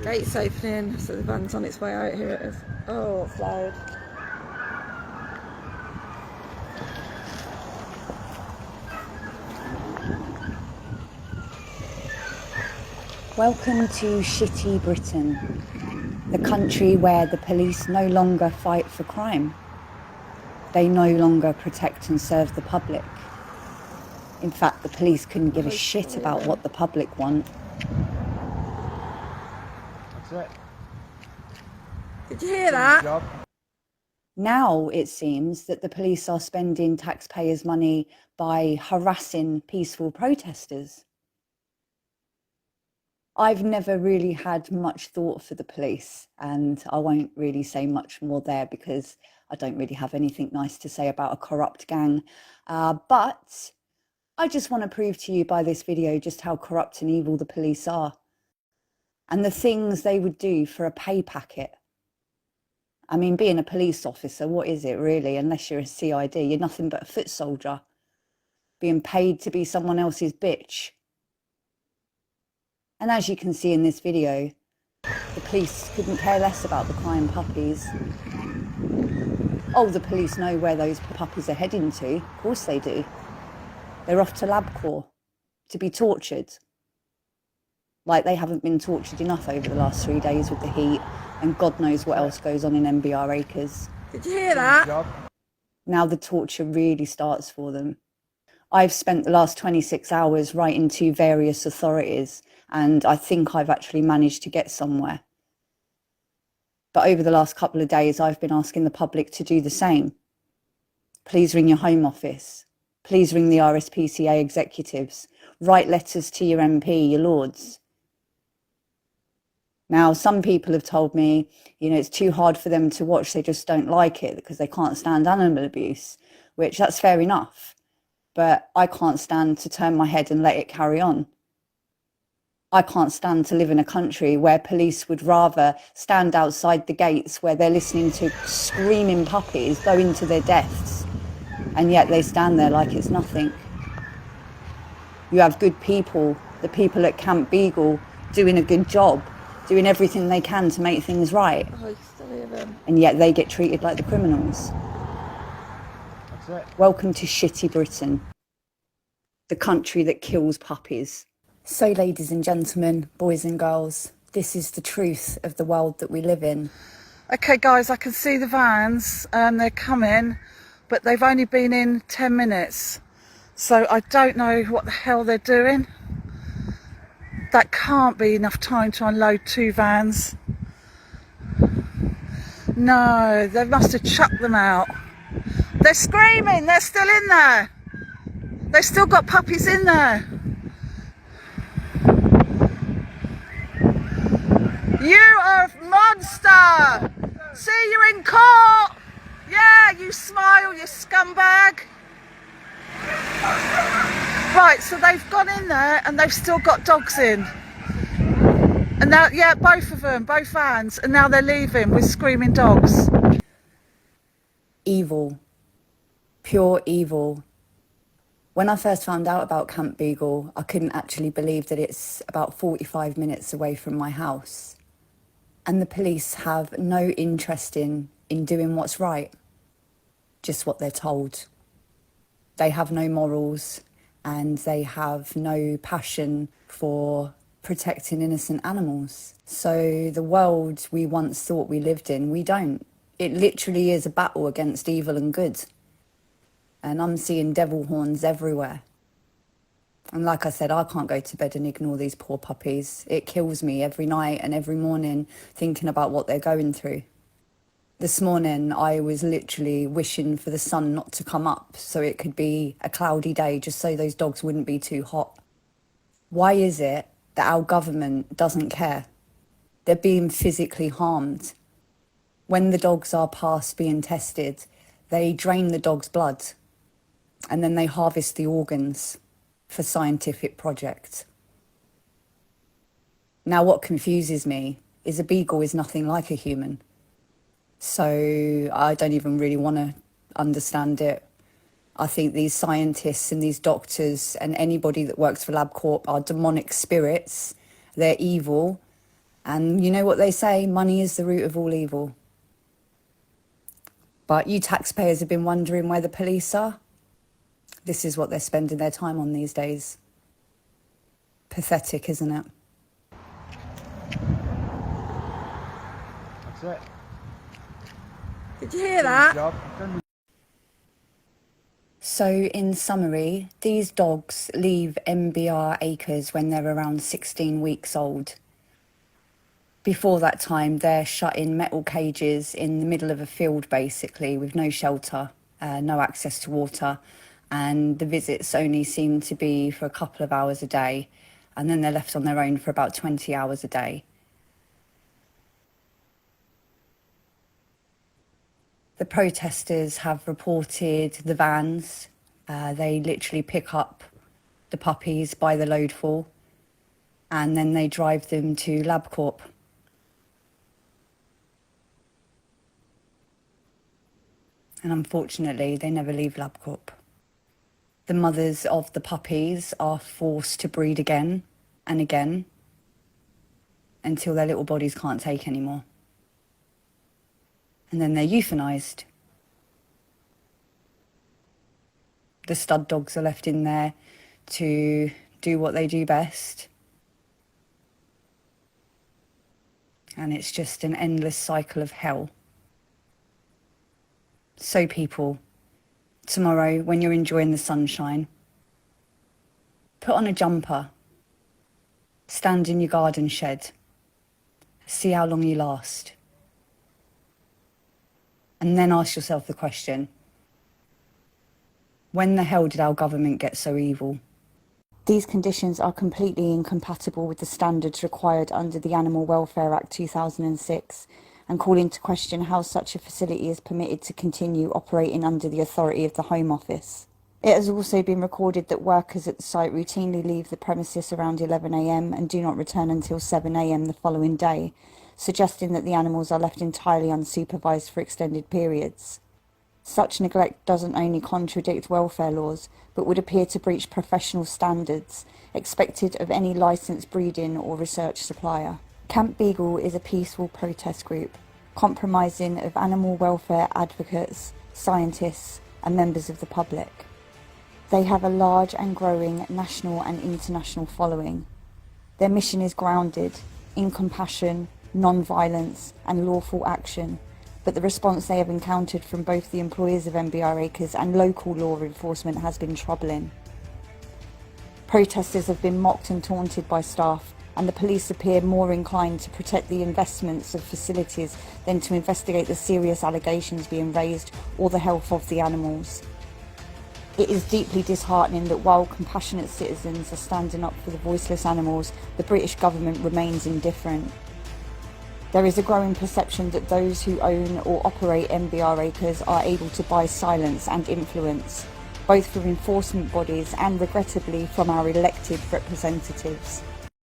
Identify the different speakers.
Speaker 1: Gate's opening, so the van's on its way out. Here it is. Oh, it's loud.
Speaker 2: Welcome to shitty Britain, the country where the police no longer fight for crime. They no longer protect and serve the public. In fact, the police couldn't give a shit about what the public want.
Speaker 1: That's it. Did you hear that?
Speaker 2: Now it seems that the police are spending taxpayers' money by harassing peaceful protesters. I've never really had much thought for the police, and I won't really say much more there because I don't really have anything nice to say about a corrupt gang. But I just want to prove to you by this video just how corrupt and evil the police are and the things they would do for a pay packet. I mean, being a police officer, what is it really? Unless you're a CID, you're nothing but a foot soldier, being paid to be someone else's bitch. And as you can see in this video, the police couldn't care less about the crying puppies. Oh, the police know where those puppies are heading to. Of course they do. They're off to LabCorp to be tortured. Like they haven't been tortured enough over the last 3 days with the heat, and God knows what else goes on in MBR Acres.
Speaker 1: Did you hear that?
Speaker 2: Now the torture really starts for them. I've spent the last 26 hours writing to various authorities, and I think I've actually managed to get somewhere. But over the last couple of days, I've been asking the public to do the same. Please ring your Home Office. Please ring the RSPCA executives. Write letters to your MP, your lords. Now, some people have told me, it's too hard for them to watch. They just don't like it because they can't stand animal abuse, which that's fair enough. But I can't stand to turn my head and let it carry on. I can't stand to live in a country where police would rather stand outside the gates where they're listening to screaming puppies go into their deaths, and yet they stand there like it's nothing. You have good people, the people at Camp Beagle, doing a good job, doing everything they can to make things right.
Speaker 1: Oh, you still hear them.
Speaker 2: And yet they get treated like the criminals.
Speaker 1: That's it.
Speaker 2: Welcome to shitty Britain, the country that kills puppies. So, ladies and gentlemen, boys and girls, this is the truth of the world that we live in.
Speaker 1: Okay, guys, I can see the vans and they're coming, but they've only been in 10 minutes. So I don't know what the hell they're doing. That can't be enough time to unload 2 vans. No, they must have chucked them out. They're screaming, they're still in there. They've still got puppies in there. You are a monster! See you in court! Yeah, you smile, you scumbag! Right, so they've gone in there and they've still got dogs in. And now, yeah, both of them, both vans, and now they're leaving with screaming dogs.
Speaker 2: Evil. Pure evil. When I first found out about Camp Beagle, I couldn't actually believe that it's about 45 minutes away from my house. And the police have no interest in doing what's right, just what they're told. They have no morals and they have no passion for protecting innocent animals. So the world we once thought we lived in, we don't. It literally is a battle against evil and good. And I'm seeing devil horns everywhere. And like I said, I can't go to bed and ignore these poor puppies. It kills me every night and every morning thinking about what they're going through. This morning, I was literally wishing for the sun not to come up so it could be a cloudy day just so those dogs wouldn't be too hot. Why is it that our government doesn't care? They're being physically harmed. When the dogs are past being tested, they drain the dog's blood and then they harvest the organs for scientific projects. Now, what confuses me is a beagle is nothing like a human. So I don't even really want to understand it. I think these scientists and these doctors and anybody that works for LabCorp are demonic spirits. They're evil. And you know what they say, money is the root of all evil. But you taxpayers have been wondering where the police are. This is what they're spending their time on these days. Pathetic, isn't it?
Speaker 3: That's it.
Speaker 1: Did you hear that?
Speaker 3: Job.
Speaker 2: So, in summary, these dogs leave MBR acres when they're around 16 weeks old. Before that time, they're shut in metal cages in the middle of a field, basically, with no shelter, no access to water, and the visits only seem to be for a couple of hours a day, and then they're left on their own for about 20 hours a day. The protesters have reported the vans. They literally pick up the puppies by the loadful, and then they drive them to LabCorp. And unfortunately, they never leave LabCorp. The mothers of the puppies are forced to breed again and again until their little bodies can't take anymore. And then they're euthanised. The stud dogs are left in there to do what they do best. And it's just an endless cycle of hell. So people, tomorrow when you're enjoying the sunshine, put on a jumper, stand in your garden shed, see how long you last. And then ask yourself the question, when the hell did our government get so evil? These conditions are completely incompatible with the standards required under the Animal Welfare Act 2006 and call into question how such a facility is permitted to continue operating under the authority of the Home Office. It has also been recorded that workers at the site routinely leave the premises around 11 a.m. and do not return until 7 a.m. the following day, suggesting that the animals are left entirely unsupervised for extended periods. Such neglect doesn't only contradict welfare laws, but would appear to breach professional standards expected of any licensed breeding or research supplier. Camp Beagle is a peaceful protest group, comprising of animal welfare advocates, scientists, and members of the public. They have a large and growing national and international following. Their mission is grounded in compassion, non-violence, and lawful action, but the response they have encountered from both the employers of MBR Acres and local law enforcement has been troubling. Protesters have been mocked and taunted by staff, and the police appear more inclined to protect the investments of facilities than to investigate the serious allegations being raised or the health of the animals. It is deeply disheartening that while compassionate citizens are standing up for the voiceless animals, the British government remains indifferent. There is a growing perception that those who own or operate MBR Acres are able to buy silence and influence, both from enforcement bodies and regrettably from our elected representatives.